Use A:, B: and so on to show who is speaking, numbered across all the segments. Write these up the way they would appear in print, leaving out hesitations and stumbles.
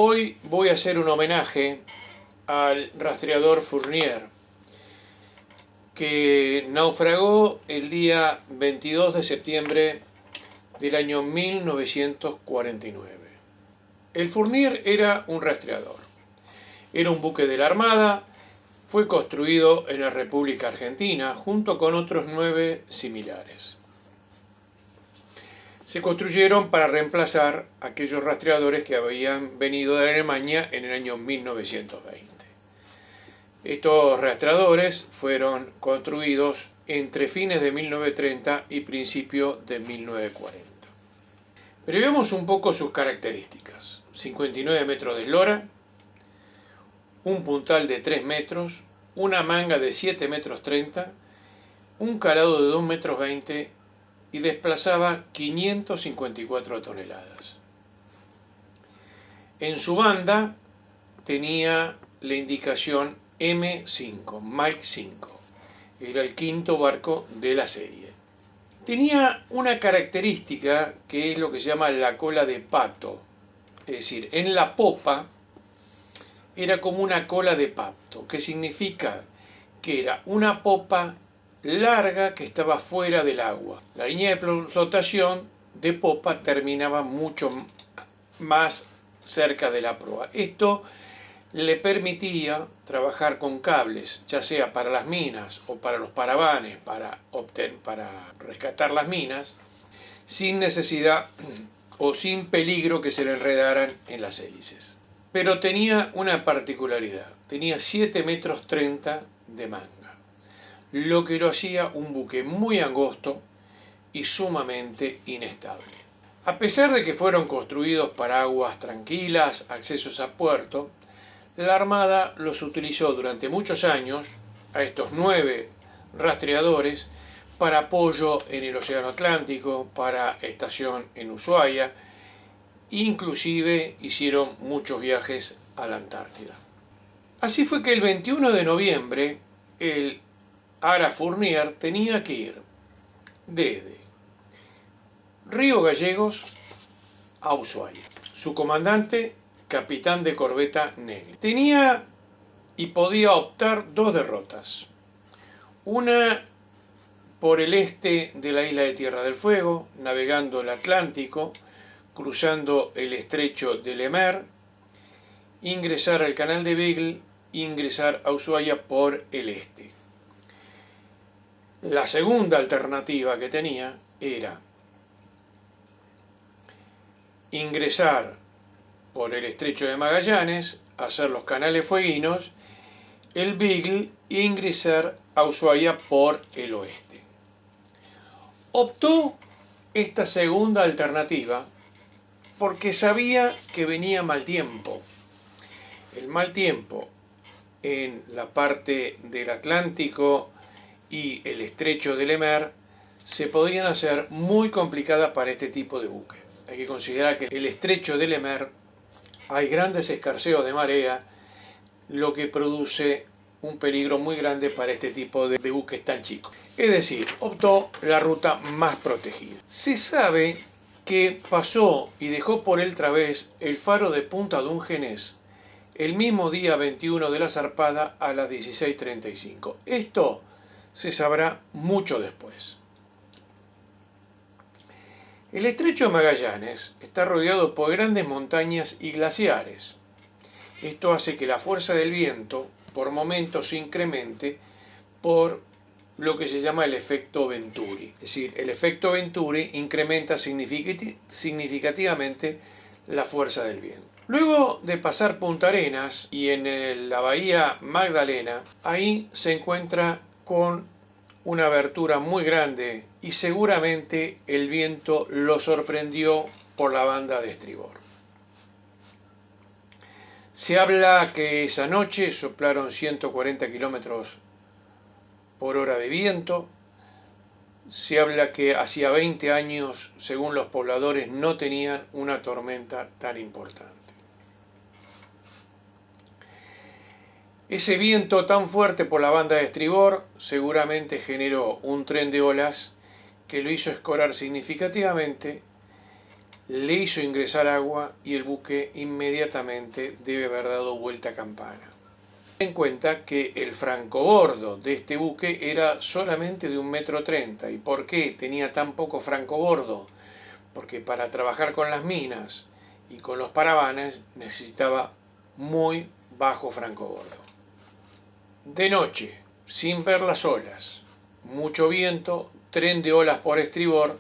A: Hoy voy a hacer un homenaje al rastreador Fournier, que naufragó el día 22 de septiembre del año 1949. El Fournier era un rastreador, era un buque de la Armada, fue construido en la República Argentina junto con otros 9 similares. Se construyeron para reemplazar aquellos rastreadores que habían venido de Alemania en el año 1920. Estos rastreadores fueron construidos entre fines de 1930 y principios de 1940. Pero veamos un poco sus características. 59 metros de eslora, un puntal de 3 metros, una manga de 7 metros 30, un calado de 2 metros 20 y desplazaba 554 toneladas. En su banda tenía la indicación M5, Mike 5. Era el quinto barco de la serie. Tenía una característica que es lo que se llama la cola de pato. Es decir, en la popa era como una cola de pato, que significa que era una popa larga que estaba fuera del agua. La línea de flotación de popa terminaba mucho más cerca de la proa. Esto le permitía trabajar con cables, ya sea para las minas o para los paravanes, para rescatar las minas, sin necesidad o sin peligro que se le enredaran en las hélices. Pero tenía una particularidad, tenía 7 metros 30 de manga, lo que lo hacía un buque muy angosto y sumamente inestable. A pesar de que fueron construidos para aguas tranquilas, accesos a puerto, la Armada los utilizó durante muchos años, a estos 9 rastreadores, para apoyo en el Océano Atlántico, para estación en Ushuaia, inclusive hicieron muchos viajes a la Antártida. Así fue que el 21 de noviembre el Ara Fournier tenía que ir desde Río Gallegos a Ushuaia. Su comandante, capitán de corbeta Negri. Tenía y podía optar 2 derrotas. Una por el este de la isla de Tierra del Fuego, navegando el Atlántico, cruzando el estrecho de Le Maire, ingresar al canal de Beagle e ingresar a Ushuaia por el este. La segunda alternativa que tenía era ingresar por el estrecho de Magallanes, hacer los canales fueguinos, el Beagle e ingresar a Ushuaia por el oeste. Optó esta segunda alternativa porque sabía que venía mal tiempo. El mal tiempo en la parte del Atlántico y el estrecho de Le Maire se podían hacer muy complicadas para este tipo de buque. Hay que considerar que el estrecho de Le Maire hay grandes escarceos de marea, lo que produce un peligro muy grande para este tipo de buques tan chicos. Es decir, optó la ruta más protegida. Se sabe que pasó y dejó por el través el faro de Punta Dungeness el mismo día 21 de la zarpada a las 16:35. Esto se sabrá mucho después. El estrecho de Magallanes está rodeado por grandes montañas y glaciares. Esto hace que la fuerza del viento por momentos se incremente por lo que se llama el efecto Venturi. Es decir, el efecto Venturi incrementa significativamente la fuerza del viento. Luego de pasar Punta Arenas y en la bahía Magdalena, ahí se encuentra con una abertura muy grande y seguramente el viento lo sorprendió por la banda de estribor. Se habla que esa noche soplaron 140 kilómetros por hora de viento. Se habla que hacía 20 años, según los pobladores, no tenían una tormenta tan importante. Ese viento tan fuerte por la banda de estribor seguramente generó un tren de olas que lo hizo escorar significativamente le hizo ingresar agua y el buque inmediatamente debe haber dado vuelta a campana. Ten en cuenta que el francobordo de este buque era solamente de 1,30 m. ¿Y por qué tenía tan poco francobordo? Porque para trabajar con las minas y con los paravanes necesitaba muy bajo francobordo. De noche, sin ver las olas, mucho viento, tren de olas por estribor,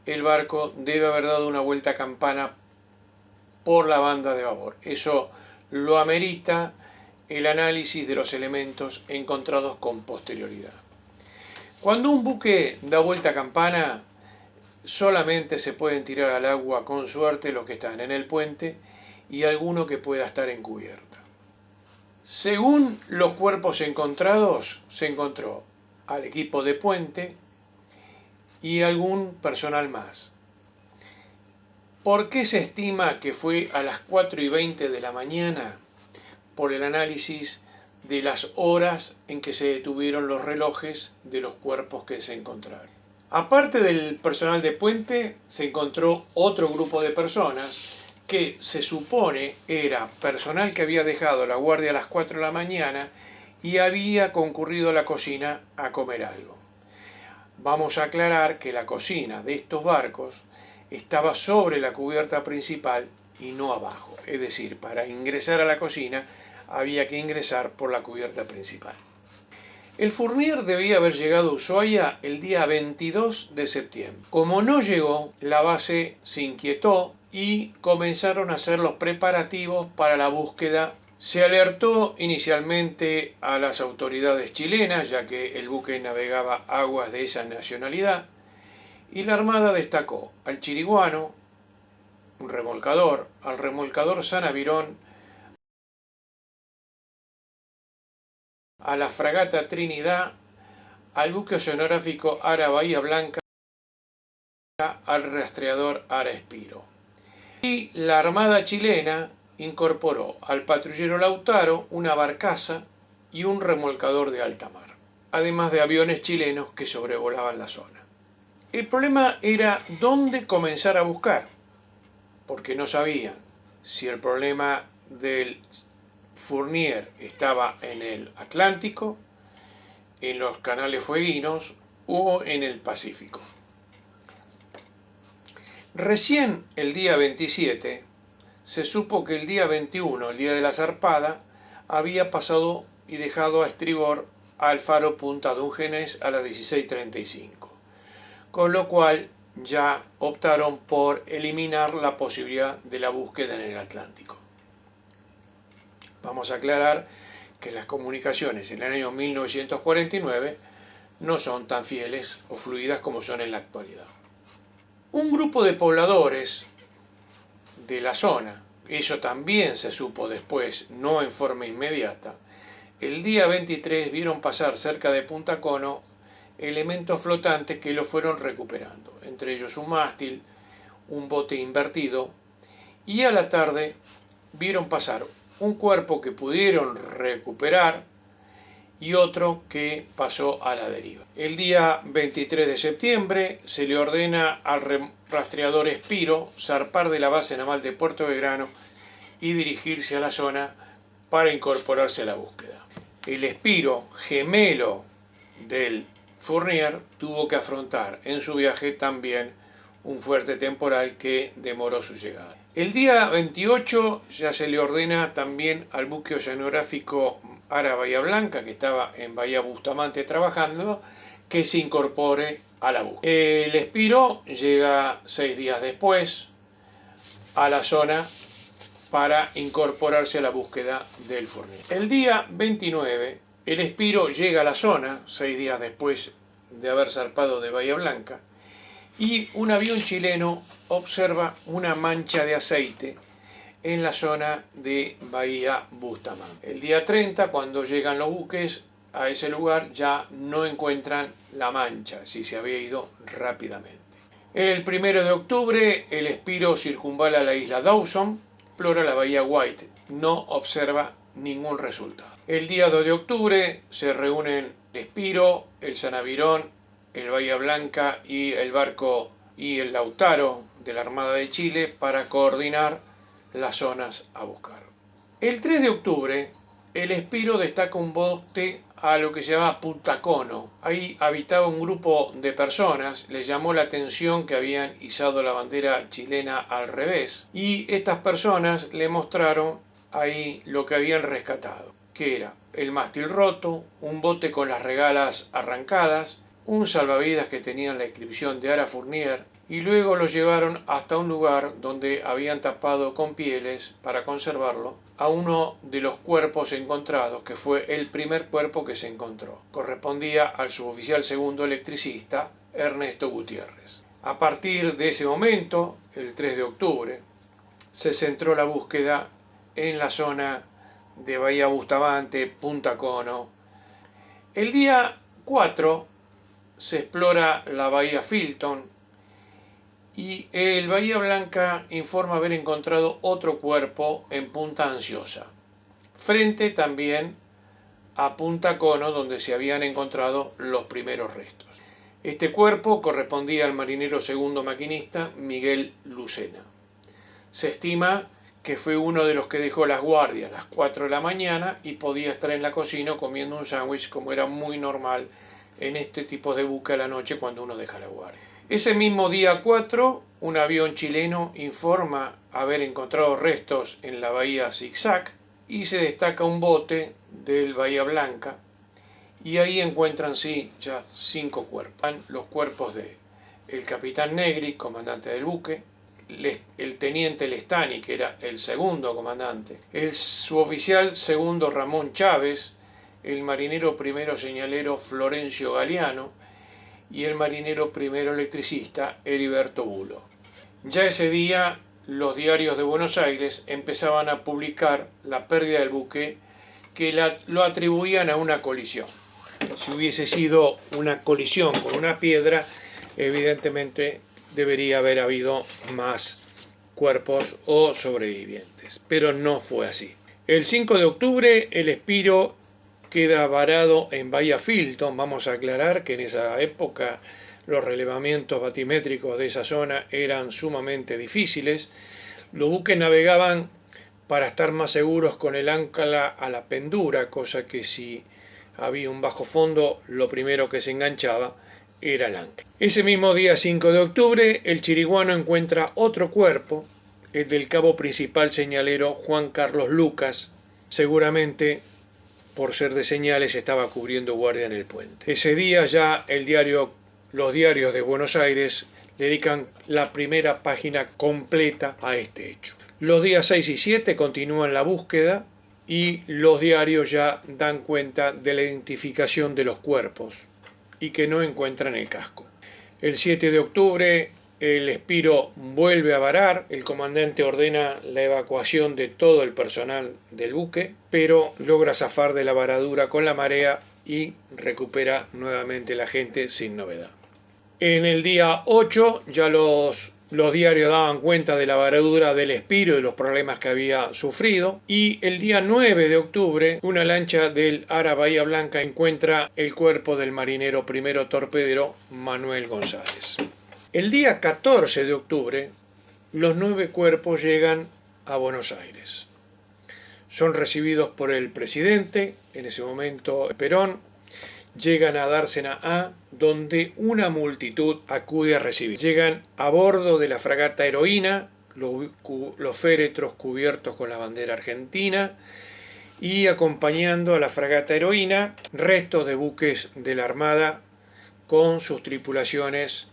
A: el barco debe haber dado una vuelta a campana por la banda de babor. Eso lo amerita el análisis de los elementos encontrados con posterioridad. Cuando un buque da vuelta a campana, solamente se pueden tirar al agua con suerte los que están en el puente y alguno que pueda estar en cubierta. Según los cuerpos encontrados, se encontró al equipo de puente y algún personal más. ¿Por qué se estima que fue a las 4:20 de la mañana? Por el análisis de las horas en que se detuvieron los relojes de los cuerpos que se encontraron. Aparte del personal de puente, se encontró otro grupo de personas que se supone era personal que había dejado la guardia a las 4 de la mañana y había concurrido a la cocina a comer algo. Vamos a aclarar que la cocina de estos barcos estaba sobre la cubierta principal y no abajo. Es decir, para ingresar a la cocina había que ingresar por la cubierta principal. El Fournier debía haber llegado a Ushuaia el día 22 de septiembre. Como no llegó, la base se inquietó y comenzaron a hacer los preparativos para la búsqueda. Se alertó inicialmente a las autoridades chilenas, ya que el buque navegaba aguas de esa nacionalidad, y la Armada destacó al chiriguano, un remolcador, al remolcador San Avirón, a la fragata Trinidad, al buque oceanográfico Ara Bahía Blanca, al rastreador Ara Espiro. Y la Armada chilena incorporó al patrullero Lautaro, una barcaza y un remolcador de alta mar, además de aviones chilenos que sobrevolaban la zona. El problema era dónde comenzar a buscar, porque no sabían si el problema del Fournier estaba en el Atlántico, en los canales fueguinos o en el Pacífico. Recién el día 27 se supo que el día 21, el día de la zarpada, había pasado y dejado a estribor al faro Punta Dungeness a las 16:35, con lo cual ya optaron por eliminar la posibilidad de la búsqueda en el Atlántico. Vamos a aclarar que las comunicaciones en el año 1949 no son tan fieles o fluidas como son en la actualidad. Un grupo de pobladores de la zona, eso también se supo después, no en forma inmediata, el día 23 vieron pasar cerca de Punta Cono elementos flotantes que lo fueron recuperando, entre ellos un mástil, un bote invertido, y a la tarde vieron pasar un cuerpo que pudieron recuperar y otro que pasó a la deriva. El día 23 de septiembre se le ordena al rastreador Espiro zarpar de la base naval de Puerto Belgrano y dirigirse a la zona para incorporarse a la búsqueda. El Espiro, gemelo del Fournier, tuvo que afrontar en su viaje también un fuerte temporal que demoró su llegada. El día 28 ya se le ordena también al buque oceanográfico Ara Bahía Blanca, que estaba en Bahía Bustamante trabajando, que se incorpore a la búsqueda. El Espiro llega 6 días después a la zona para incorporarse a la búsqueda del Fournier. El día 29, el Espiro llega a la zona, 6 días después de haber zarpado de Bahía Blanca, y un avión chileno observa una mancha de aceite en la zona de Bahía Bustamante. El día 30, cuando llegan los buques a ese lugar, ya no encuentran la mancha, si se había ido rápidamente. El 1 de octubre, el Espiro circunvala la isla Dawson, explora la bahía White, no observa ningún resultado. El día 2 de octubre se reúnen el Espiro, el San Avirón, el Bahía Blanca y el barco y el Lautaro de la Armada de Chile para coordinar las zonas a buscar. El 3 de octubre, el Espiro destaca un bote a lo que se llama Punta Cono. Ahí habitaba un grupo de personas, les llamó la atención que habían izado la bandera chilena al revés, y estas personas le mostraron ahí lo que habían rescatado, que era el mástil roto, un bote con las regalas arrancadas, un salvavidas que tenía la inscripción de Ara Fournier, y luego lo llevaron hasta un lugar donde habían tapado con pieles para conservarlo a uno de los cuerpos encontrados, que fue el primer cuerpo que se encontró. Correspondía al suboficial segundo electricista Ernesto Gutiérrez. A partir de ese momento, el 3 de octubre, se centró la búsqueda en la zona de Bahía Bustamante, Punta Cono. El día 4 se explora la Bahía Filton y el Bahía Blanca informa haber encontrado otro cuerpo en Punta Ansiosa, frente también a Punta Cono, donde se habían encontrado los primeros restos. Este cuerpo correspondía al marinero segundo maquinista Miguel Lucena. Se estima que fue uno de los que dejó las guardias a las 4 de la mañana y podía estar en la cocina comiendo un sándwich, como era muy normal en este tipo de buque a la noche cuando uno deja la guardia. Ese mismo día 4, un avión chileno informa haber encontrado restos en la bahía Zigzag y se destaca un bote del Bahía Blanca y ahí encuentran ya 5 cuerpos. Los cuerpos de el capitán Negri, comandante del buque, el teniente Lestani, que era el segundo comandante, el suboficial segundo Ramón Chávez, el marinero primero señalero Florencio Galeano y el marinero primero electricista Heriberto Bulo. Ya ese día los diarios de Buenos Aires empezaban a publicar la pérdida del buque, que lo atribuían a una colisión. Si hubiese sido una colisión con una piedra, evidentemente debería haber habido más cuerpos o sobrevivientes, pero no fue así. El 5 de octubre el Espiro queda varado en Bahía Filton. Vamos a aclarar que en esa época los relevamientos batimétricos de esa zona eran sumamente difíciles. Los buques navegaban para estar más seguros con el ancla a la pendura, cosa que si había un bajo fondo, lo primero que se enganchaba era el ancla. Ese mismo día 5 de octubre, el chiriguano encuentra otro cuerpo, el del cabo principal señalero Juan Carlos Lucas, seguramente por ser de señales estaba cubriendo guardia en el puente. Ese día ya los diarios de Buenos Aires dedican la primera página completa a este hecho. Los días 6 y 7 continúan la búsqueda y los diarios ya dan cuenta de la identificación de los cuerpos y que no encuentran el casco. El 7 de octubre el Espiro vuelve a varar, el comandante ordena la evacuación de todo el personal del buque, pero logra zafar de la varadura con la marea y recupera nuevamente la gente sin novedad. En el día 8 ya los diarios daban cuenta de la varadura del Espiro y de los problemas que había sufrido, y el día 9 de octubre una lancha del Ara Bahía Blanca encuentra el cuerpo del marinero primero torpedero Manuel González. El día 14 de octubre los 9 cuerpos llegan a Buenos Aires. Son recibidos por el presidente, en ese momento Perón. Llegan a Dársena A, donde una multitud acude a recibir. Llegan a bordo de la fragata Heroína, los féretros cubiertos con la bandera argentina, y acompañando a la fragata Heroína, restos de buques de la Armada con sus tripulaciones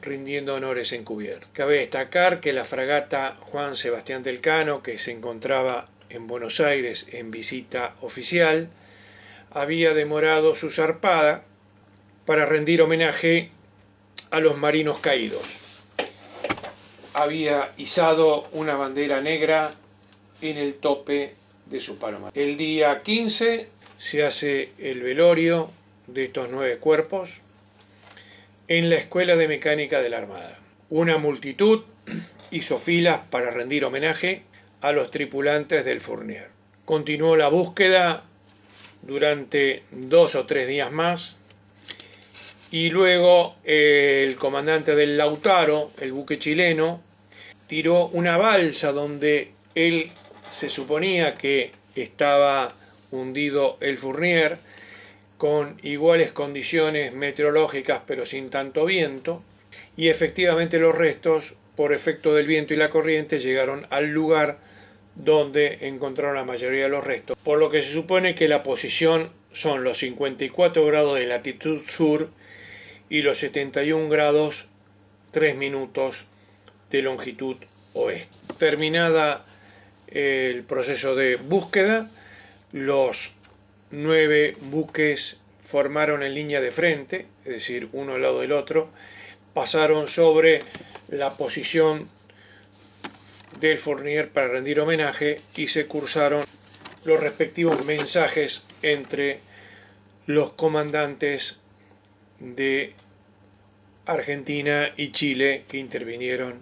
A: rindiendo honores en cubierta. Cabe destacar que la fragata Juan Sebastián del Cano, que se encontraba en Buenos Aires en visita oficial, había demorado su zarpada para rendir homenaje a los marinos caídos. Había izado una bandera negra en el tope de su paloma. El día 15 se hace el velorio de estos 9 cuerpos en la Escuela de Mecánica de la Armada. Una multitud hizo filas para rendir homenaje a los tripulantes del Fournier. Continuó la búsqueda durante 2 o 3 días más y luego el comandante del Lautaro, el buque chileno, tiró una balsa donde él se suponía que estaba hundido el Fournier, con iguales condiciones meteorológicas pero sin tanto viento, y efectivamente los restos, por efecto del viento y la corriente, llegaron al lugar donde encontraron la mayoría de los restos, por lo que se supone que la posición son los 54 grados de latitud sur y los 71 grados 3 minutos de longitud oeste. Terminada el proceso de búsqueda, los 9 buques formaron en línea de frente, es decir, uno al lado del otro, pasaron sobre la posición del Fournier para rendir homenaje y se cursaron los respectivos mensajes entre los comandantes de Argentina y Chile que intervinieron